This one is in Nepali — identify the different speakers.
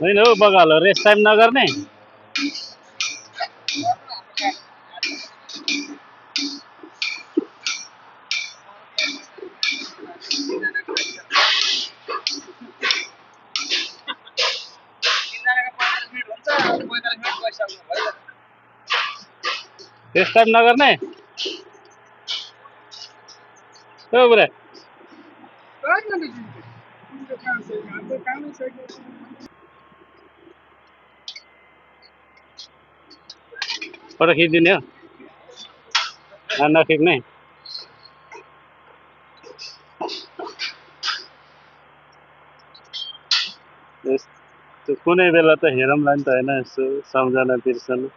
Speaker 1: होइन हौ बगाल रेस्ट टाइम नगर्ने रेस्ट टाइम नगर्ने हो बुढा फोटो खिचिदिने हो नखिच्ने यस्तो कुनै बेला त हेरौँला नि त होइन यसो सम्झना बिर्सनु